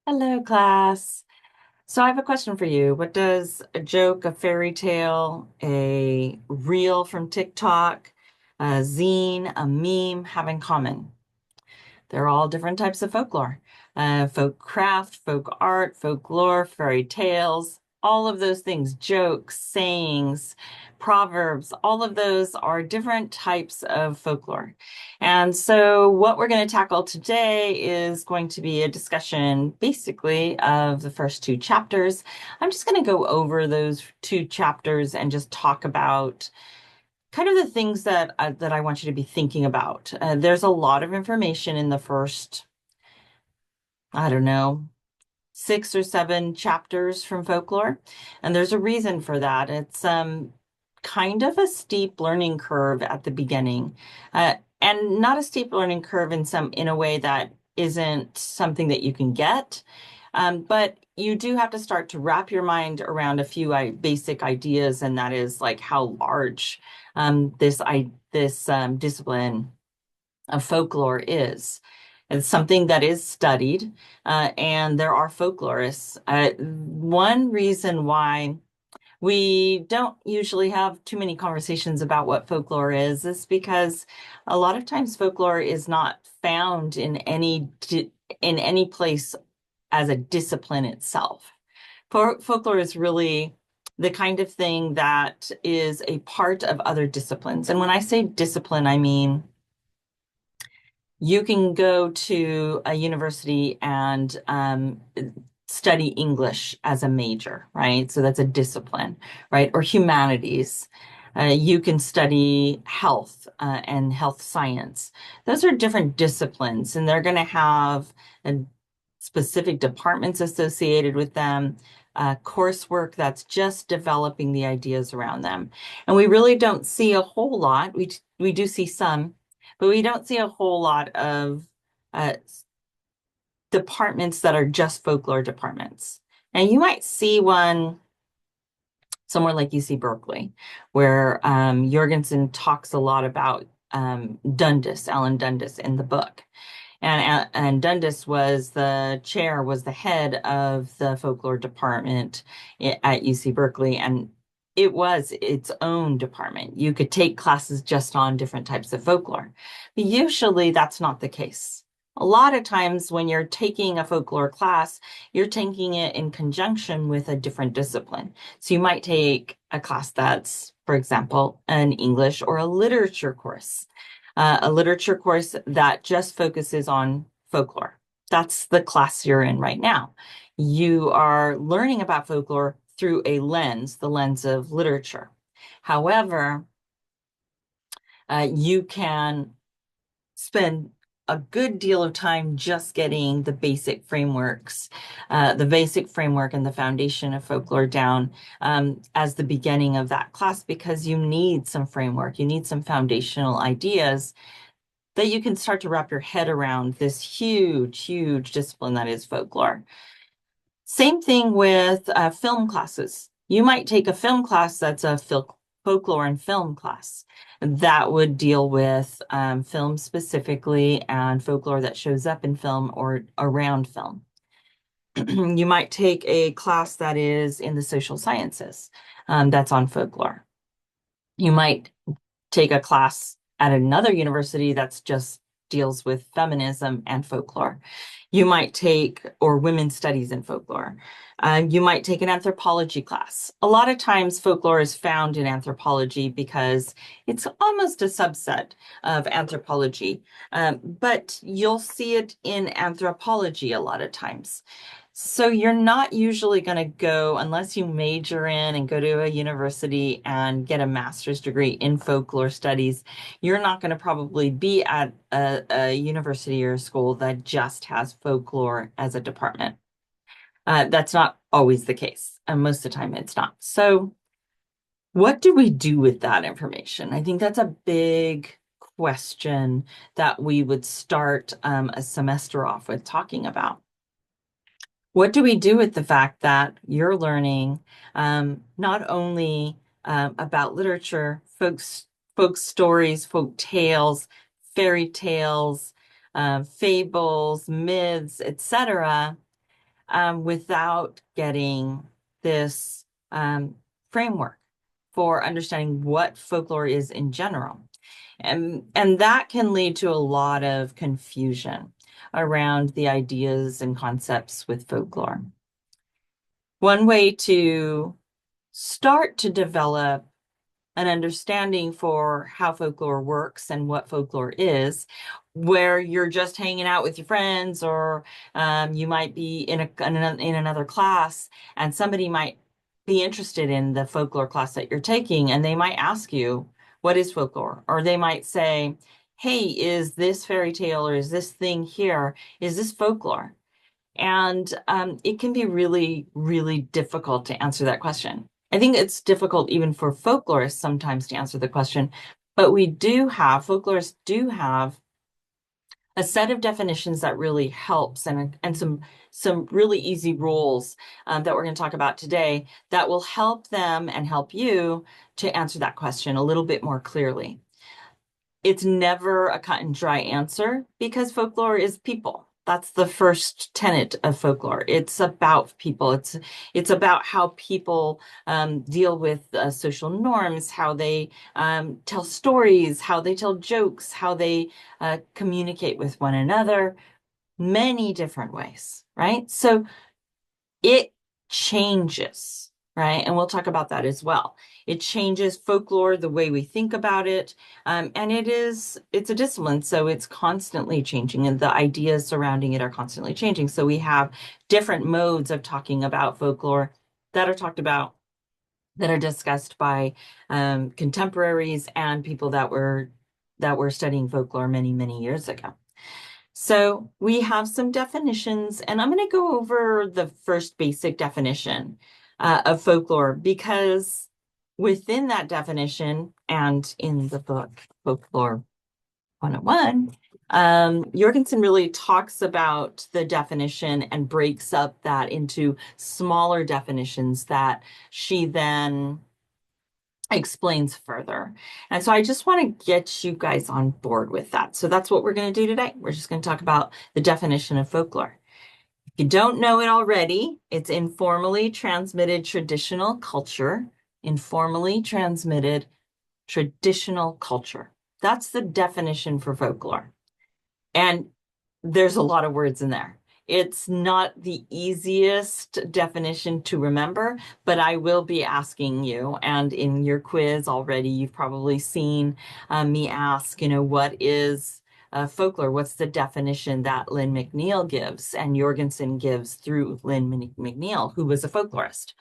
Hello, class. So I have a question for you. What does a joke, a fairy tale, a reel from TikTok, a zine, a meme have in common? They're all different types of folklore. Folk craft, folk art, folklore, fairy tales, all of those things, jokes, sayings, proverbs, all of those are different types of folklore. And so what we're going to tackle today is going to be a discussion basically of the first two chapters. I'm just going to go over those two chapters and just talk about kind of the things that I want you to be thinking about. There's a lot of information in the first, I don't know, 6 or 7 chapters from folklore, and there's a reason for that. It's kind of a steep learning curve at the beginning, and not a steep learning curve in a way that isn't something that you can get. But you do have to start to wrap your mind around a few basic ideas, and that is like how large this discipline of folklore is. It's something that is studied, and there are folklorists. One reason why we don't usually have too many conversations about what folklore is because a lot of times folklore is not found in any place as a discipline itself. Folklore is really the kind of thing that is a part of other disciplines. And when I say discipline, I mean you can go to a university and study English as a major, right? So that's a discipline, right? Or humanities. You can study health and health science. Those are different disciplines, and they're going to have specific departments associated with them, coursework that's just developing the ideas around them. And we really don't see a whole lot. We do see some, but we don't see a whole lot of uh, departments that are just folklore departments. And you might see one somewhere like UC Berkeley, where Jorgensen talks a lot about Dundas, Alan Dundas, in the book. And Dundas was the chair, was the head of the folklore department at UC Berkeley, and it was its own department. You could take classes just on different types of folklore. But usually that's not the case. A lot of times when you're taking a folklore class, you're taking it in conjunction with a different discipline. So you might take a class that's, for example, an English or a literature course, a literature course that just focuses on folklore. That's the class you're in right now. You are learning about folklore through a lens, the lens of literature. However, you can spend a good deal of time just getting the basic framework and the foundation of folklore down as the beginning of that class because you need some framework, you need some foundational ideas that you can start to wrap your head around this huge, huge discipline that is folklore. Same thing with film classes. You might take a film class that's a folklore and film class that would deal with film specifically and folklore that shows up in film or around film. You might take a class that is in the social sciences that's on folklore. You might take a class at another university that's just deals with feminism and folklore. You might take, or women's studies in folklore. You might take an anthropology class. A lot of times folklore is found in anthropology because it's almost a subset of anthropology, but you'll see it in anthropology a lot of times. So you're not usually going to go, unless you major in and go to a university and get a master's degree in folklore studies, you're not going to probably be at a university or a school that just has folklore as a department. That's not always the case, and most of the time it's not. So what do we do with that information? I think that's a big question that we would start a semester off with talking about. What do we do with the fact that you're learning not only about literature, folk stories, folk tales, fairy tales, fables, myths, etc., without getting this framework for understanding what folklore is in general. And that can lead to a lot of confusion around the ideas and concepts with folklore. One way to start to develop an understanding for how folklore works and what folklore is, where you're just hanging out with your friends, or you might be in another class, and somebody might be interested in the folklore class that you're taking, and they might ask you, "What is folklore?" Or they might say, "Hey, is this fairy tale or is this thing here, is this folklore?" And it can be really, really difficult to answer that question. I think it's difficult even for folklorists sometimes to answer the question, but folklorists do have a set of definitions that really helps, and some really easy rules that we're going to talk about today that will help them and help you to answer that question a little bit more clearly. It's never a cut and dry answer because folklore is people. That's the first tenet of folklore. It's about people. It's about how people deal with social norms, how they tell stories, how they tell jokes, how they communicate with one another, many different ways, right? So it changes, right? And we'll talk about that as well. It changes folklore, the way we think about it. And it's a discipline, so it's constantly changing, and the ideas surrounding it are constantly changing. So we have different modes of talking about folklore that are talked about, that are discussed by contemporaries and people that were studying folklore many, many years ago. So we have some definitions, and I'm going to go over the first basic definition of folklore, because within that definition and in the book Folklore 101, Jorgensen really talks about the definition and breaks up that into smaller definitions that she then explains further. And so I just want to get you guys on board with that. So that's what we're going to do today. We're just going to talk about the definition of folklore. If you don't know it already, it's informally transmitted traditional culture. Informally transmitted traditional culture. That's the definition for folklore. And there's a lot of words in there. It's not the easiest definition to remember, but I will be asking you, and in your quiz already, you've probably seen me ask, what is folklore? What's the definition that Lynn McNeill gives and Jorgensen gives through Lynn McNeill, who was a folklorist?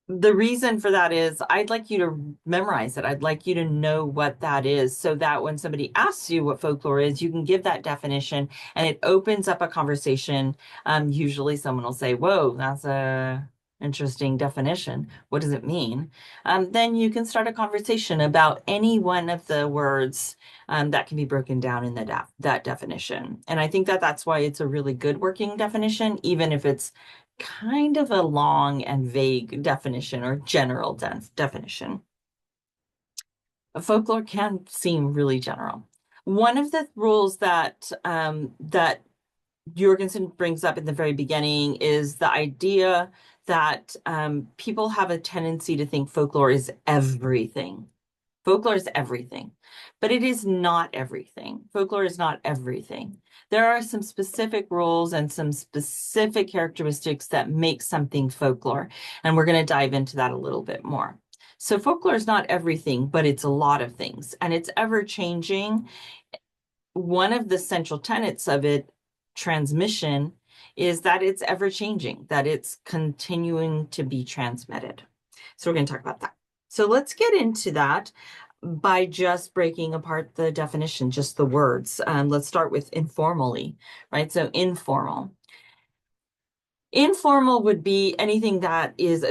The reason for that is I'd like you to memorize it. I'd like you to know what that is, so that when somebody asks you what folklore is, you can give that definition, and it opens up a conversation. Usually someone will say, "Whoa, that's a interesting definition. What does it mean?" Then you can start a conversation about any one of the words that can be broken down in that definition. And I think that that's why it's a really good working definition, even if it's kind of a long and vague definition or general definition. Folklore can seem really general. One of the rules that Jorgensen brings up in the very beginning is the idea that people have a tendency to think folklore is everything. Folklore is everything, but it is not everything. Folklore is not everything. There are some specific rules and some specific characteristics that make something folklore, and we're going to dive into that a little bit more. So folklore is not everything, but it's a lot of things, and it's ever changing. One of the central tenets of it, transmission, is that it's ever changing, that it's continuing to be transmitted. So we're going to talk about that. So let's get into that by just breaking apart the definition, just the words. Let's start with informally, right? So informal. Informal would be anything that is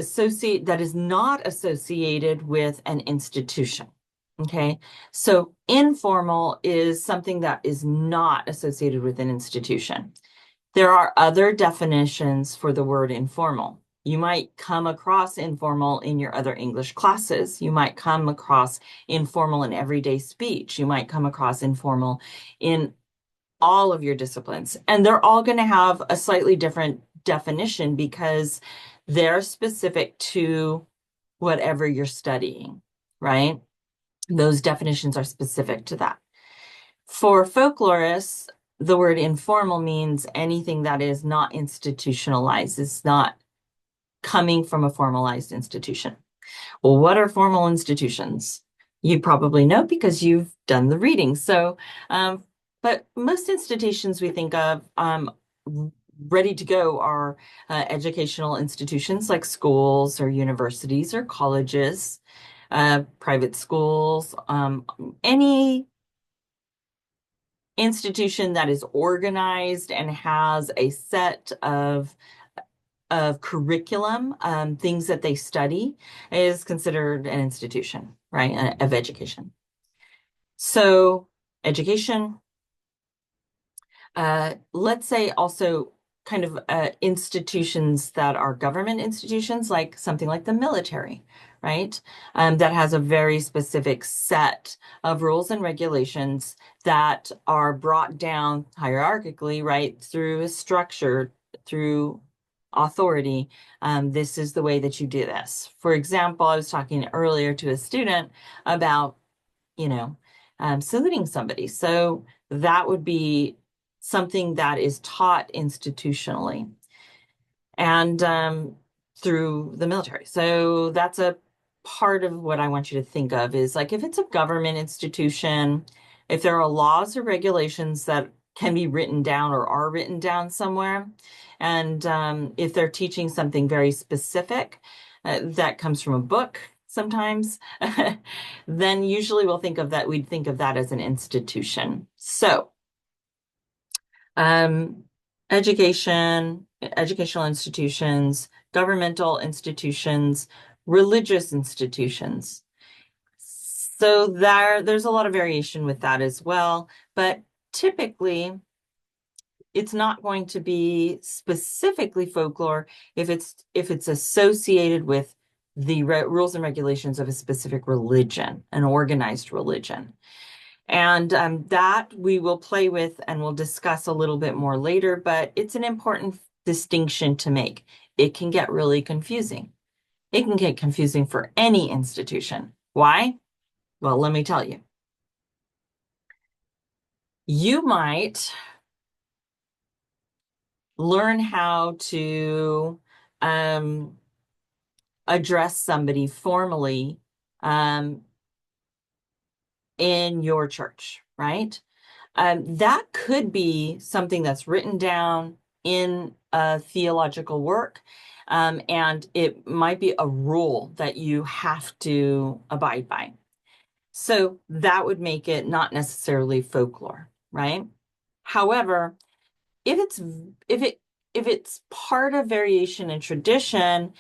not associated with an institution. Okay, so informal is something that is not associated with an institution. There are other definitions for the word informal. You might come across informal in your other English classes. You might come across informal in everyday speech. You might come across informal in all of your disciplines. And they're all going to have a slightly different definition because they're specific to whatever you're studying, right? Those definitions are specific to that. For folklorists, the word informal means anything that is not institutionalized. It's not coming from a formalized institution. Well, what are formal institutions? You probably know because you've done the reading. Um, but most institutions we think of ready to go are educational institutions like schools or universities or colleges, private schools, any institution that is organized and has a set of curriculum, things that they study, is considered an institution, right, of education. So education, let's say also kind of institutions that are government institutions, like something like the military, right? That has a very specific set of rules and regulations that are brought down hierarchically, right, through a structure, through authority. This is the way that you do this. For example, I was talking earlier to a student about, you know, saluting somebody. So that would be something that is taught institutionally and through the military. So that's a part of what I want you to think of is like if it's a government institution, if there are laws or regulations that can be written down or are written down somewhere, and if they're teaching something very specific that comes from a book sometimes, then usually we'd think of that as an institution. So um, educational institutions, governmental institutions, religious institutions. So there's a lot of variation with that as well, but typically it's not going to be specifically folklore if it's associated with the rules and regulations of a specific religion, an organized religion. And that we will play with and we'll discuss a little bit more later, but it's an important distinction to make. It can get really confusing. It can get confusing for any institution. Why? Well, let me tell you. You might learn how to um, address somebody formally um, in your church, right? That could be something that's written down in a theological work, and it might be a rule that you have to abide by. So that would make it not necessarily folklore, right? However, if it's if it if it's part of variation and tradition,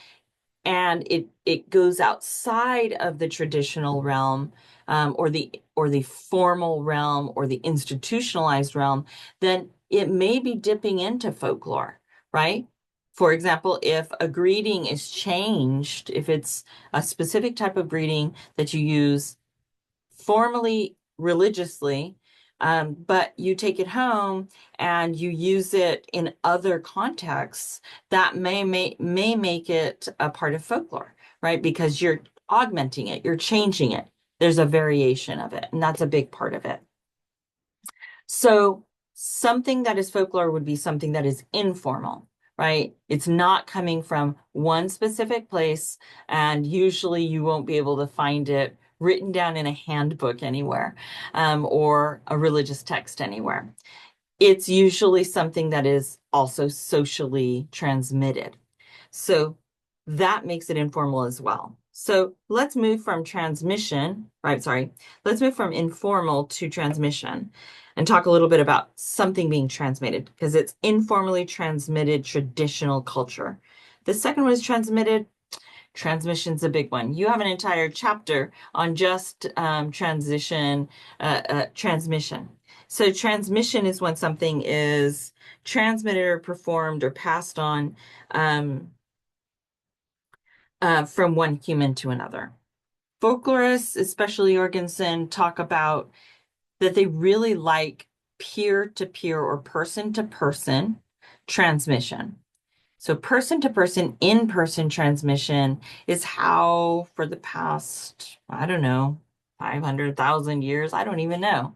and it goes outside of the traditional realm or the formal realm or the institutionalized realm, then it may be dipping into folklore, right? For example, if a greeting is changed, if it's a specific type of greeting that you use formally religiously, but you take it home and you use it in other contexts, that may make it a part of folklore, right? Because you're augmenting it, you're changing it. There's a variation of it, and that's a big part of it. So something that is folklore would be something that is informal, right? It's not coming from one specific place, and usually you won't be able to find it written down in a handbook anywhere, or a religious text anywhere. It's usually something that is also socially transmitted. So that makes it informal as well. So let's move from transmission, right? Sorry, let's move from informal to transmission and talk a little bit about something being transmitted because it's informally transmitted traditional culture. The second one is transmitted. Transmission's a big one. You have an entire chapter on just transmission. So transmission is when something is transmitted or performed or passed on um, from one human to another. Folklorists, especially Jorgensen, talk about that they really like peer-to-peer or person-to-person transmission. So person-to-person, in-person transmission is how for the past, I don't know, 500,000 years, I don't even know,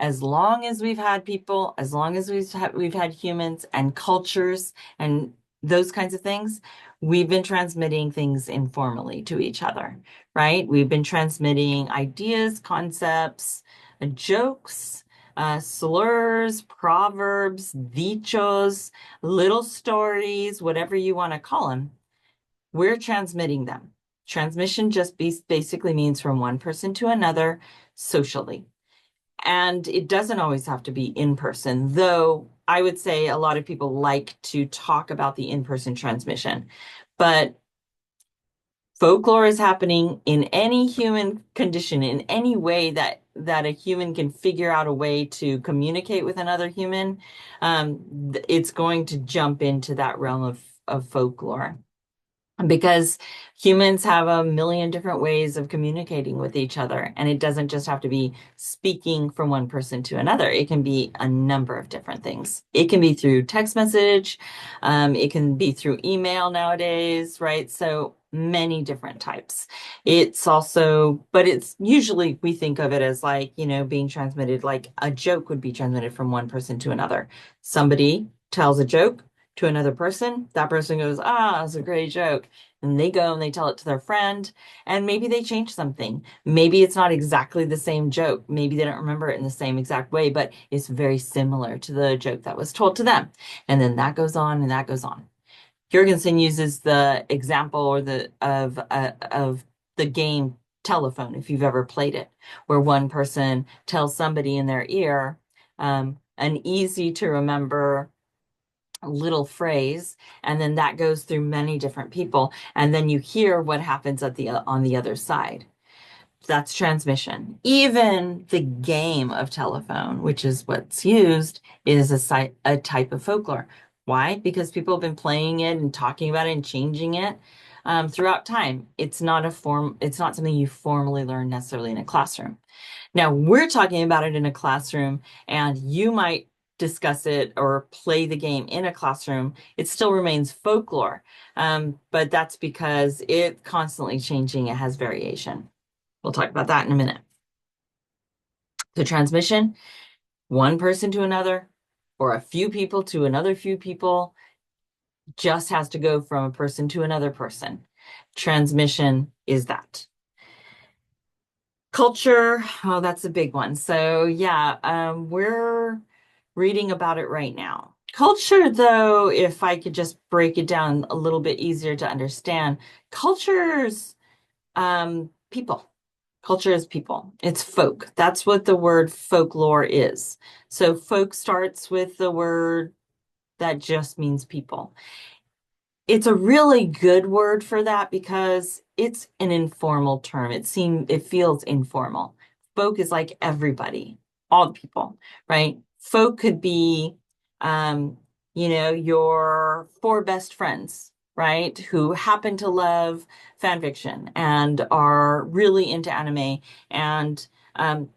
as long as we've had people, as long as we've had humans and cultures and those kinds of things, we've been transmitting things informally to each other, right? We've been transmitting ideas, concepts, jokes, slurs, proverbs, dichos, little stories, whatever you want to call them. We're transmitting them. Transmission just basically means from one person to another socially. And it doesn't always have to be in person, though I would say a lot of people like to talk about the in-person transmission. But folklore is happening in any human condition, in any way that a human can figure out a way to communicate with another human. It's going to jump into that realm of folklore. Because humans have a million different ways of communicating with each other, and it doesn't just have to be speaking from one person to another. It can be a number of different things. It can be through text message, it can be through email nowadays, right? So many different types. It's also, but it's usually we think of it as like, being transmitted, like a joke would be transmitted from one person to another. Somebody tells a joke to another person. That person goes, ah, that's a great joke. And they go and they tell it to their friend, and maybe they change something. Maybe it's not exactly the same joke. Maybe they don't remember it in the same exact way, but it's very similar to the joke that was told to them. And then that goes on and that goes on. Jurgensen uses the example or of the game telephone, if you've ever played it, where one person tells somebody in their ear an easy to remember little phrase, and then that goes through many different people, and then you hear what happens on the other side. That's transmission. Even the game of telephone, which is what's used, is a type of folklore. Why? Because people have been playing it and talking about it and changing it throughout time. It's not something you formally learn necessarily in a classroom. Now, we're talking about it in a classroom, and you might discuss it or play the game in a classroom. It still remains folklore, but that's because it's constantly changing. It has variation. We'll talk about that in a minute. So transmission, one person to another, or a few people to another few people, just has to go from a person to another person. Transmission is that. Culture, oh, that's a big one. So yeah, we're reading about it right now. Culture, though, if I could just break it down a little bit easier to understand, culture's people. Culture is people. It's folk. That's what the word folklore is. So folk starts with the word that just means people. It's a really good word for that because it's an informal term. It feels informal. Folk is like everybody, all the people, right? Folk could be, um, your four best friends, right? Who happen to love fan fiction and are really into anime, and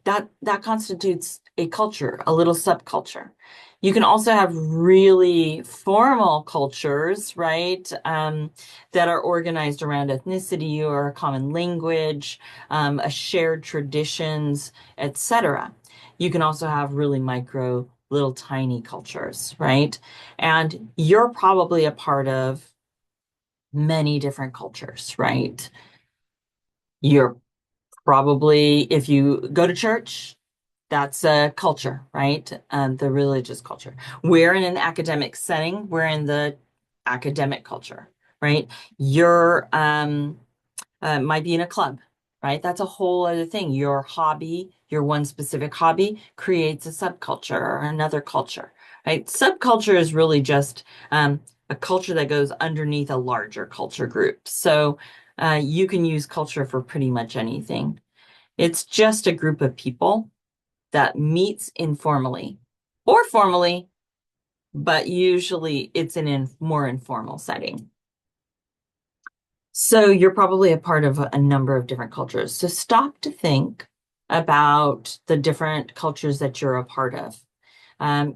that constitutes a culture, a little subculture. You can also have really formal cultures, right? That are organized around ethnicity or a common language, a shared traditions, etc. You can also have really micro, little tiny cultures, right? And you're probably a part of many different cultures, right? You're probably, if you go to church, that's a culture, right? The religious culture. We're in an academic setting. We're in the academic culture, right? You're might be in a club, right? That's a whole other thing. Your hobby, your one specific hobby, creates a subculture or another culture, right? Subculture is really just a culture that goes underneath a larger culture group. So you can use culture for pretty much anything. It's just a group of people that meets informally or formally, but usually it's in a more informal setting. So you're probably a part of a number of different cultures. So stop to think, about the different cultures that you're a part of.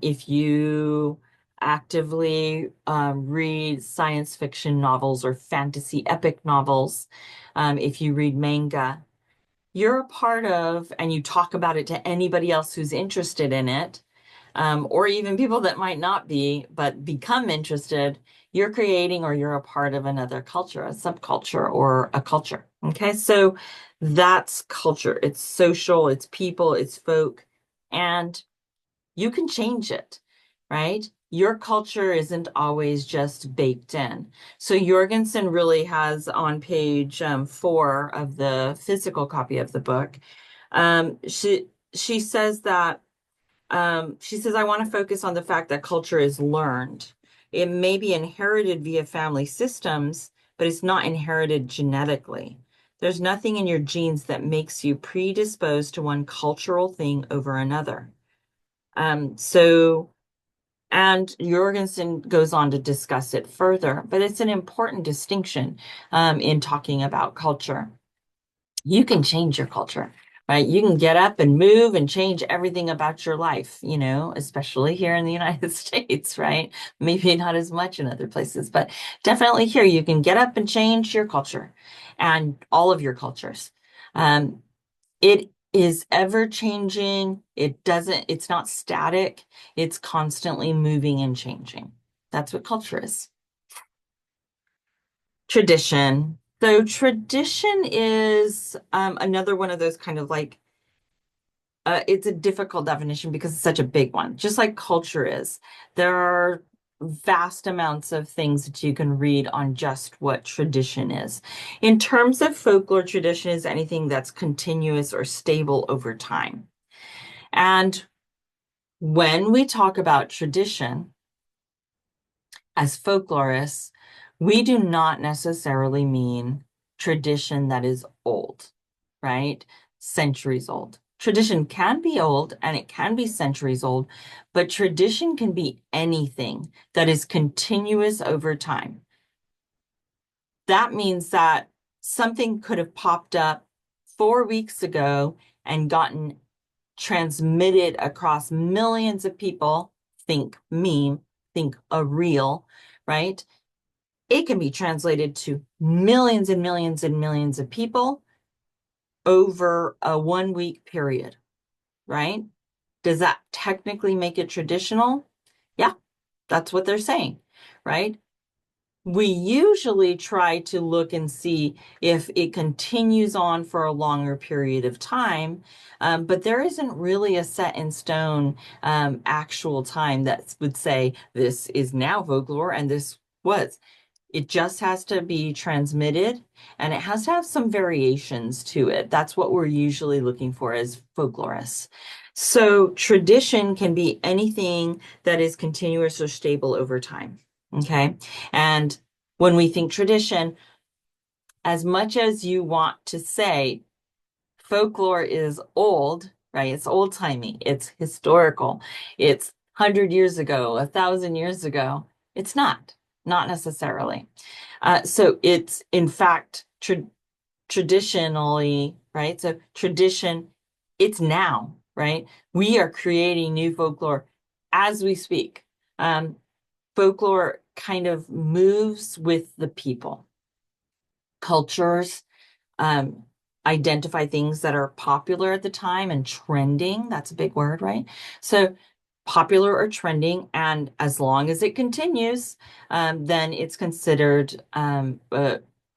If you actively read science fiction novels or fantasy epic novels, if you read manga, you're a part of, and you talk about it to anybody else who's interested in it, or even people that might not be, but become interested, you're creating or you're a part of another culture, a subculture or a culture. Okay, so that's culture. It's social, it's people, it's folk, and you can change it, right? Your culture isn't always just baked in. So Jorgensen really has on page 4 of the physical copy of the book, she says that she says, I want to focus on the fact that culture is learned. It may be inherited via family systems, but it's not inherited genetically. There's nothing in your genes that makes you predisposed to one cultural thing over another. So, and Jorgensen goes on to discuss it further, but it's an important distinction in talking about culture. You can change your culture, right? You can get up and move and change everything about your life, especially here in the United States, right? Maybe not as much in other places, but definitely here you can get up and change your culture and all of your cultures. It is ever changing. It's not static. It's constantly moving and changing. That's what culture is. Tradition. So tradition is another one of those kind of like, it's a difficult definition because it's such a big one, just like culture is. There are vast amounts of things that you can read on just what tradition is. In terms of folklore, tradition is anything that's continuous or stable over time. And when we talk about tradition as folklorists, we do not necessarily mean tradition that is old, right? Centuries old. Tradition can be old and it can be centuries old, but tradition can be anything that is continuous over time. That means that something could have popped up 4 weeks ago and gotten transmitted across millions of people. Think meme, think a reel, right? It can be translated to millions and millions and millions of people over a 1 week period, right? Does that technically make it traditional? Yeah, that's what they're saying, right? We usually try to look and see if it continues on for a longer period of time, but there isn't really a set in stone actual time that would say this is now folklore and this was. It just has to be transmitted and it has to have some variations to it. That's what we're usually looking for as folklorists. So tradition can be anything that is continuous or stable over time. Okay. And when we think tradition, as much as you want to say folklore is old, right? It's old timey, it's historical, it's 100 years ago, 1,000 years ago. It's not necessarily. So it's in fact traditionally, right? So tradition, it's now, right? We are creating new folklore as we speak. Folklore kind of moves with the people. Cultures um, identify things that are popular at the time and trending. That's a big word, right? So popular or trending, and as long as it continues, then it's considered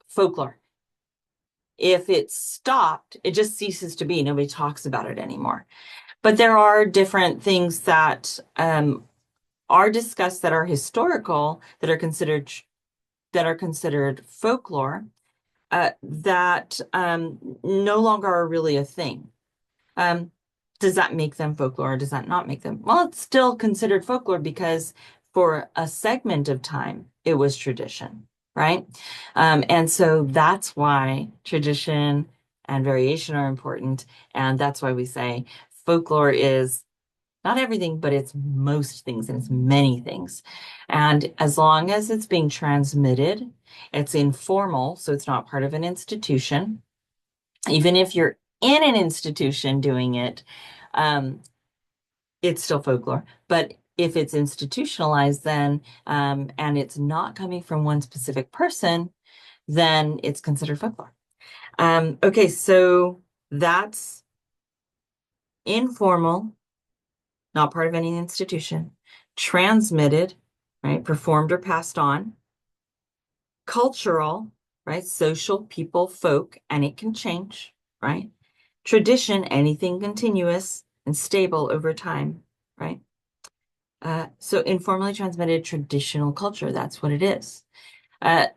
folklore. If it's stopped, it just ceases to be. Nobody talks about it anymore. But there are different things that are discussed that are historical, that are considered folklore, that no longer are really a thing. Um, does that make them folklore or does that not make them? Well, it's still considered folklore because for a segment of time, it was tradition, right? And so that's why tradition and variation are important. And that's why we say folklore is not everything, but it's most things and it's many things. And as long as it's being transmitted, it's informal, so it's not part of an institution. Even if you're in an institution doing it, um, it's still folklore. But if it's institutionalized, then and it's not coming from one specific person, then it's considered folklore. Okay, so that's informal, not part of any institution, transmitted, right, performed or passed on, cultural, right, social, people, folk, and it can change, right? Tradition, anything continuous and stable over time, right? So informally transmitted traditional culture, that's what it is. Uh,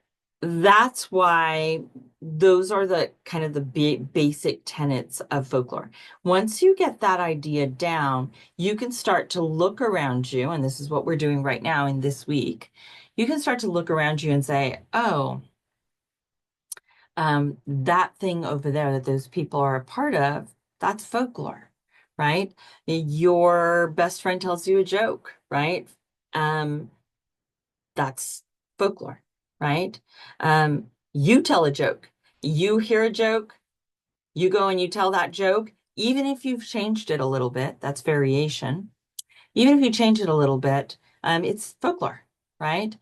that's why those are the kind of the basic tenets of folklore. Once you get that idea down, you can start to look around you, and this is what we're doing right now in this week. You can start to look around you and say, oh, that thing over there that those people are a part of, that's folklore, right? Your best friend tells you a joke, right? Um, that's folklore, right? You tell a joke, you hear a joke, you go and you tell that joke, even if you've changed it a little bit, that's variation. Even if you change it a little bit, it's folklore, right?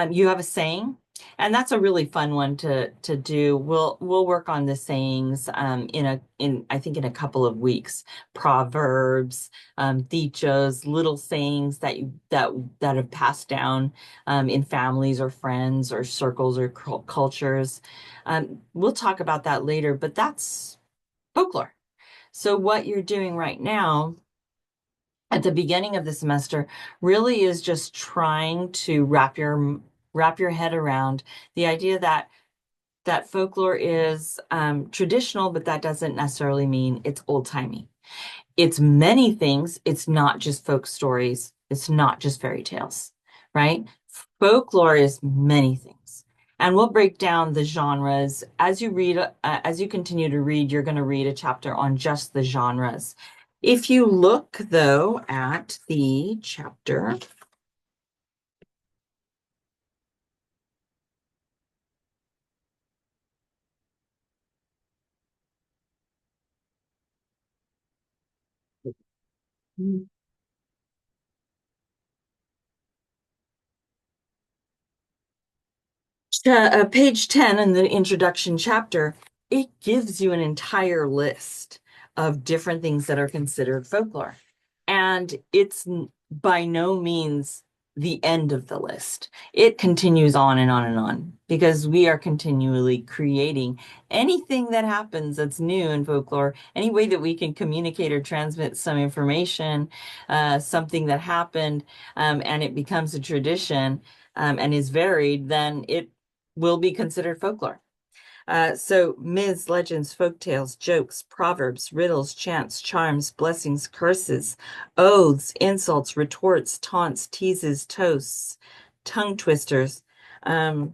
You have a saying, and that's a really fun one to do. We'll work on the sayings in I think in a couple of weeks. Proverbs, dichos, little sayings that have passed down in families or friends or circles or cultures. We'll talk about that later, but that's folklore. So what you're doing right now at the beginning of the semester really is just trying to wrap your head around the idea that folklore is traditional, but that doesn't necessarily mean it's old-timey. It's many things. It's not just folk stories. It's not just fairy tales, right? Folklore is many things. And we'll break down the genres. As you continue to read, you're going to read a chapter on just the genres. If you look, though, at the chapter, page 10 in the introduction chapter, it gives you an entire list of different things that are considered folklore. And it's by no means the end of the list. It continues on and on and on because we are continually creating anything that happens that's new in folklore, any way that we can communicate or transmit some information, something that happened, and it becomes a tradition, and is varied, then it will be considered folklore. So myths, legends, folk tales, jokes, proverbs, riddles, chants, charms, blessings, curses, oaths, insults, retorts, taunts, teases, toasts, tongue twisters, um,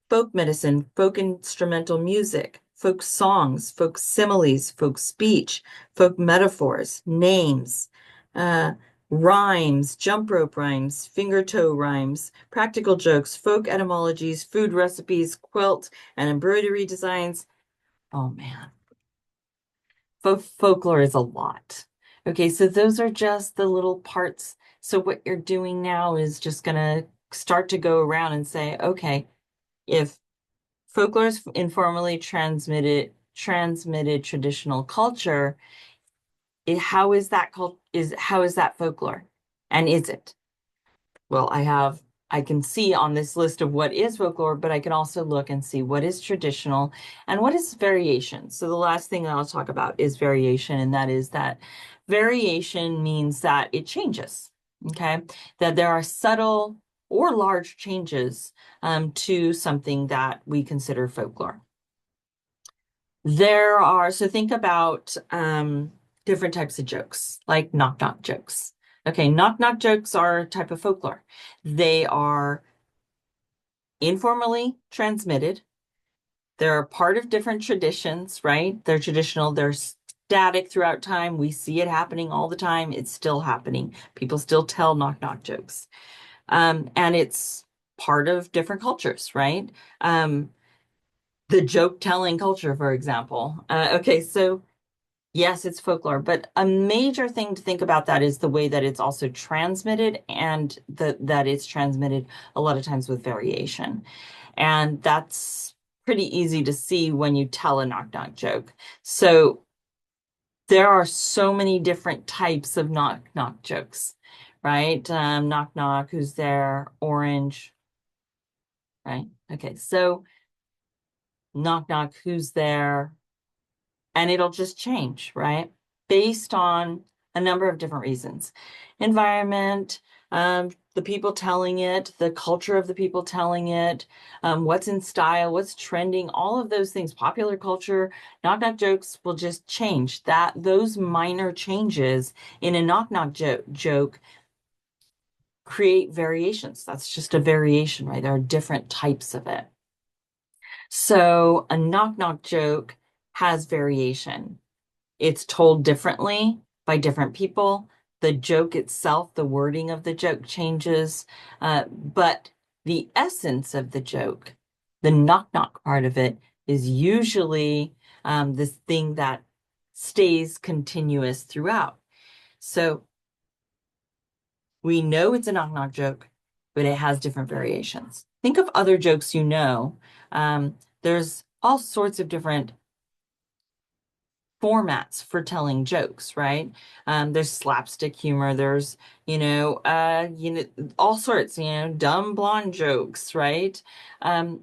folk medicine, folk instrumental music, folk songs, folk similes, folk speech, folk metaphors, names, uh, rhymes, jump rope rhymes, finger toe rhymes, practical jokes, folk etymologies, food recipes, quilt and embroidery designs. Oh man, folklore is a lot. Okay, so those are just the little parts. So what you're doing now is just gonna start to go around and say, okay, if folklore is informally transmitted traditional culture. How is that how is that folklore? And is it? Well, I can see on this list of what is folklore, but I can also look and see what is traditional and what is variation. So the last thing that I'll talk about is variation, and that is that variation means that it changes. Okay, that there are subtle or large changes to something that we consider folklore. So think about different types of jokes, like knock knock jokes. Okay, knock knock jokes are a type of folklore. They are informally transmitted. They're part of different traditions, right? They're traditional, they're static throughout time. We see it happening all the time. It's still happening. People still tell knock knock jokes. And it's part of different cultures, right? Um, The joke telling culture, for example. Okay, so yes, it's folklore, but a major thing to think about that is the way that it's also transmitted and that it's transmitted a lot of times with variation. And that's pretty easy to see when you tell a knock knock joke. So there are so many different types of knock knock jokes, right? Knock knock, who's there? Orange, right? Okay, so knock knock, who's there? And it'll just change, right? Based on a number of different reasons. Environment, the people telling it, the culture of the people telling it, what's in style, what's trending, all of those things, popular culture, knock knock jokes will just change. Those minor changes in a knock knock joke create variations. That's just a variation, right? There are different types of it. So a knock knock joke has variation. It's told differently by different people. The joke itself, the wording of the joke changes, but the essence of the joke, the knock knock part of it, is usually this thing that stays continuous throughout. So we know it's a knock knock joke, but it has different variations. Think of other jokes you know. There's all sorts of different formats for telling jokes, right? There's slapstick humor, there's, all sorts, dumb blonde jokes, right? Um,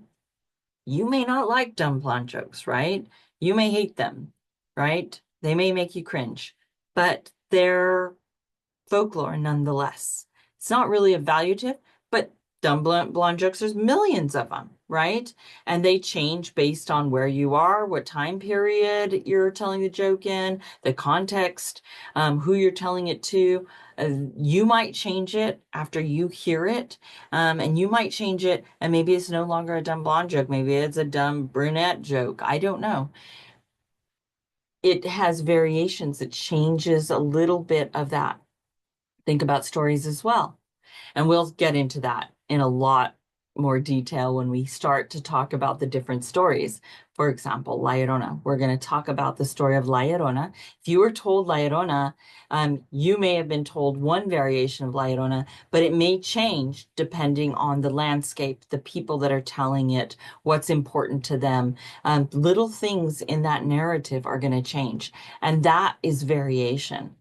you may not like dumb blonde jokes, right? You may hate them, right? They may make you cringe, but they're folklore nonetheless. It's not really evaluative, but dumb blonde jokes, there's millions of them, right? And they change based on where you are, what time period you're telling the joke in, the context, who you're telling it to. You might change it after you hear it, and you might change it, and maybe it's no longer a dumb blonde joke. Maybe it's a dumb brunette joke. I don't know. It has variations. It changes a little bit of that. Think about stories as well. And we'll get into that in a lot more detail when we start to talk about the different stories. For example, La Llorona. We're going to talk about the story of La Llorona. If you were told La Llorona, you may have been told one variation of La Llorona, but it may change depending on the landscape, the people that are telling it, what's important to them. Little things in that narrative are going to change, and that is variation.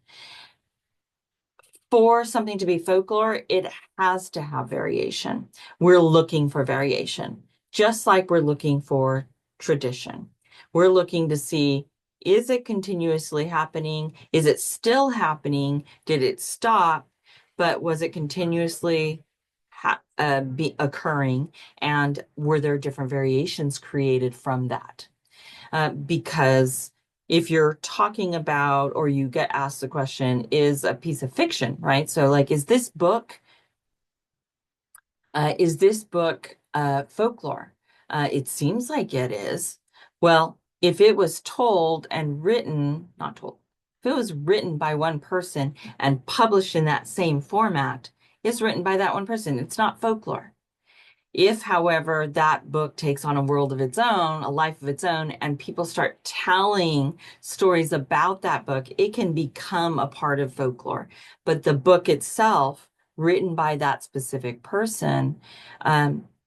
For something to be folklore, it has to have variation. We're looking for variation, just like we're looking for tradition. We're looking to see, is it continuously happening? Is it still happening? Did it stop? But was it continuously occurring? And were there different variations created from that? Because if you're talking about or you get asked the question, is a piece of fiction, right? So like, is this book folklore? It seems like it is. Well, if it was told and written, not told, if it was written by one person and published in that same format, it's written by that one person. It's not folklore. If, however, that book takes on a world of its own, a life of its own, and people start telling stories about that book, it can become a part of folklore. But the book itself, written by that specific person,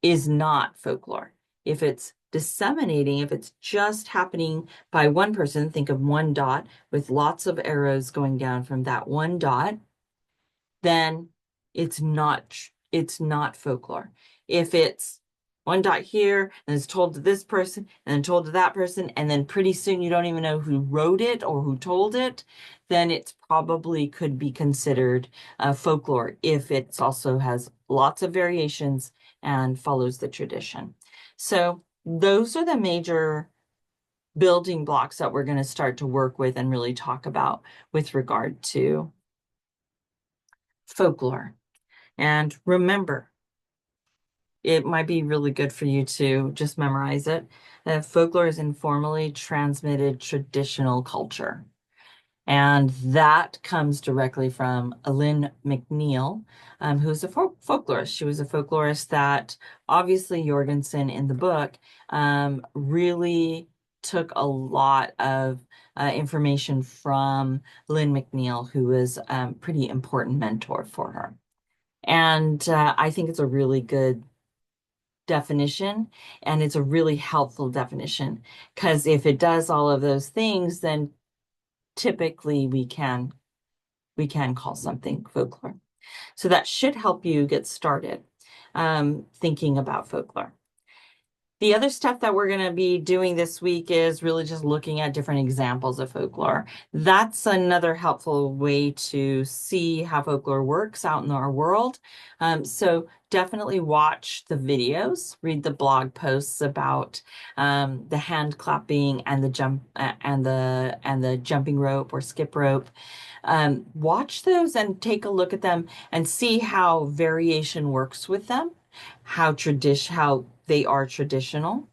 is not folklore. If it's disseminating, if it's just happening by one person, think of one dot with lots of arrows going down from that one dot, then it's not folklore. If it's one dot here and it's told to this person and then told to that person, and then pretty soon you don't even know who wrote it or who told it, then it's probably could be considered folklore if it also has lots of variations and follows the tradition. So those are the major building blocks that we're going to start to work with and really talk about with regard to folklore. And remember, it might be really good for you to just memorize it. Folklore is informally transmitted traditional culture. And that comes directly from Lynn McNeil, who's a folklorist. She was a folklorist that obviously Jorgensen in the book really took a lot of information from Lynn McNeil, who was a pretty important mentor for her. And I think it's a really good definition, and it's a really helpful definition because if it does all of those things, then typically we can call something folklore. So that should help you get started thinking about folklore. The other stuff that we're going to be doing this week is really just looking at different examples of folklore. That's another helpful way to see how folklore works out in our world. So definitely watch the videos, read the blog posts about the hand clapping and the jump and the jumping rope or skip rope. Watch those and take a look at them and see how variation works with them, how they are traditional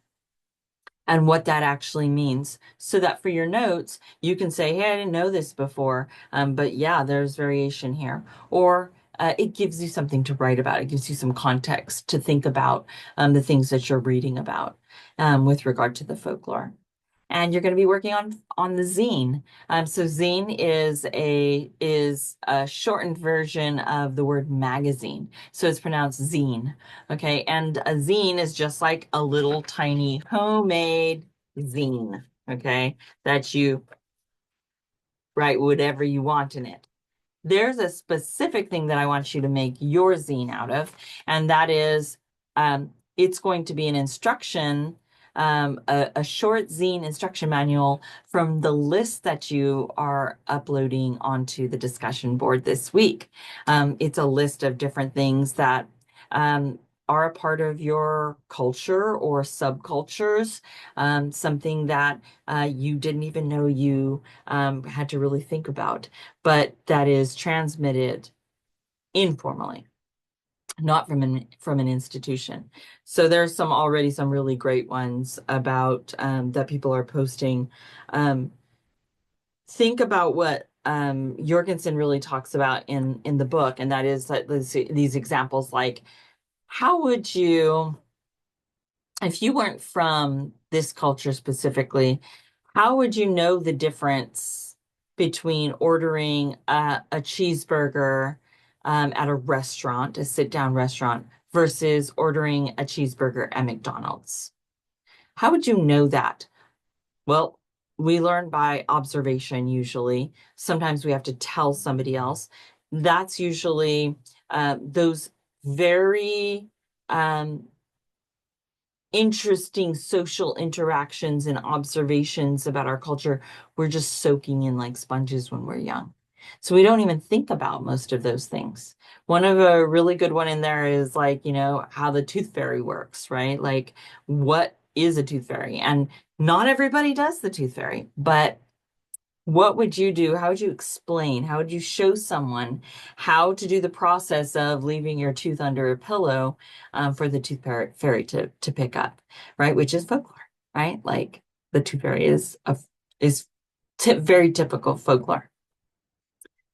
and what that actually means. So that for your notes, you can say, hey, I didn't know this before, but yeah, there's variation here. Or it gives you something to write about. It gives you some context to think about the things that you're reading about with regard to the folklore. And you're going to be working on the zine. So zine is a shortened version of the word magazine. So it's pronounced zine. Okay, and a zine is just like a little tiny homemade zine. Okay, that you write whatever you want in it. There's a specific thing that I want you to make your zine out of, and that is it's going to be an instruction, a short zine instruction manual from the list that you are uploading onto the discussion board this week. It's a list of different things that um, are a part of your culture or subcultures, something that you didn't even know you had to really think about, but that is transmitted informally, not from an institution. So there's some really great ones about that people are posting. Um, think about what Jorgensen really talks about in the book, and that is that these examples like how would you, if you weren't from this culture specifically, how would you know the difference between ordering a cheeseburger at a restaurant, a sit-down restaurant, versus ordering a cheeseburger at McDonald's? How would you know that? Well, we learn by observation usually. Sometimes we have to tell somebody else. That's usually those very um, interesting social interactions and observations about our culture, we're just soaking in like sponges when we're young. So we don't even think about most of those things. One of a really good one in there is like, how the tooth fairy works, right? Like, what is a tooth fairy? And not everybody does the tooth fairy, but what would you do? How would you explain? How would you show someone how to do the process of leaving your tooth under a pillow for the fairy to pick up, right? Which is folklore, right? Like the tooth fairy is very typical folklore.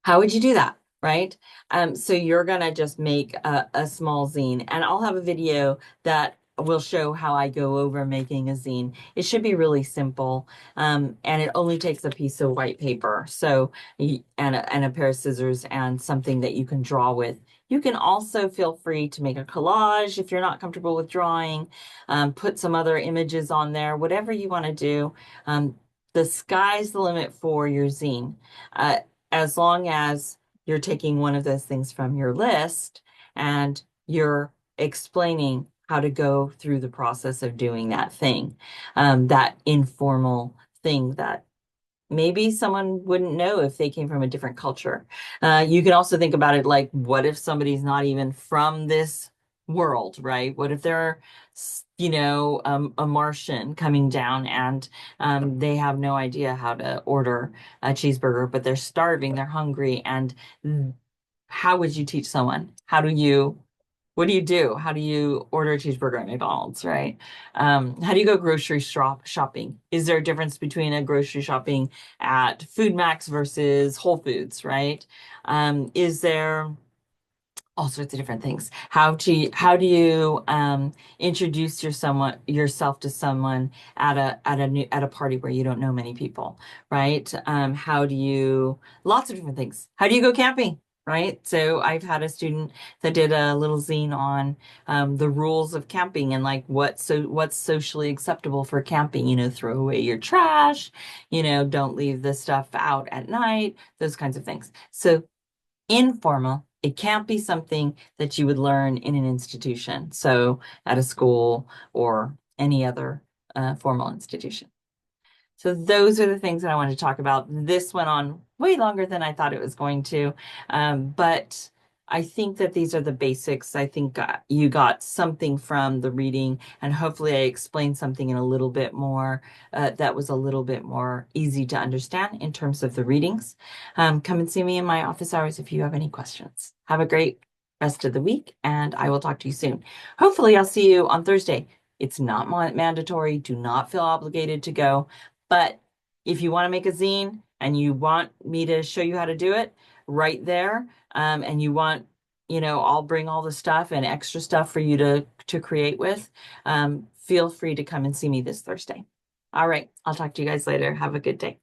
How would you do that? Right? So you're gonna just make a small zine, and I'll have a video that will show how I go over making a zine. It should be really simple, and it only takes a piece of white paper, and a pair of scissors and something that you can draw with. You can also feel free to make a collage if you're not comfortable with drawing, put some other images on there, whatever you want to do. The sky's the limit for your zine. Uh, as long as you're taking one of those things from your list and you're explaining how to go through the process of doing that thing, that informal thing that maybe someone wouldn't know if they came from a different culture. You can also think about it like, what if somebody's not even from this world, right? What if they're, a Martian coming down and they have no idea how to order a cheeseburger, but they're starving, they're hungry, and how would you teach someone? How do you What do you do? How do you order a cheeseburger at McDonald's, right? How do you go grocery shopping? Is there a difference between a grocery shopping at Food Max versus Whole Foods, right? Is there all sorts of different things. How do you introduce yourself to someone at a party where you don't know many people, right? How do you lots of different things. How do you go camping? Right. So I've had a student that did a little zine on the rules of camping and like what's socially acceptable for camping. Throw away your trash, don't leave the stuff out at night, those kinds of things. So informal. It can't be something that you would learn in an institution, so at a school or any other formal institution. So those are the things that I wanted to talk about. This went on way longer than I thought it was going to, but I think that these are the basics. I think you got something from the reading, and hopefully I explained something in a little bit more that was a little bit more easy to understand in terms of the readings. Come and see me in my office hours if you have any questions. Have a great rest of the week, and I will talk to you soon. Hopefully I'll see you on Thursday. It's not mandatory. Do not feel obligated to go. But if you want to make a zine and you want me to show you how to do it right there, and you want, I'll bring all the stuff and extra stuff for you to create with, feel free to come and see me this Thursday. All right, I'll talk to you guys later. Have a good day.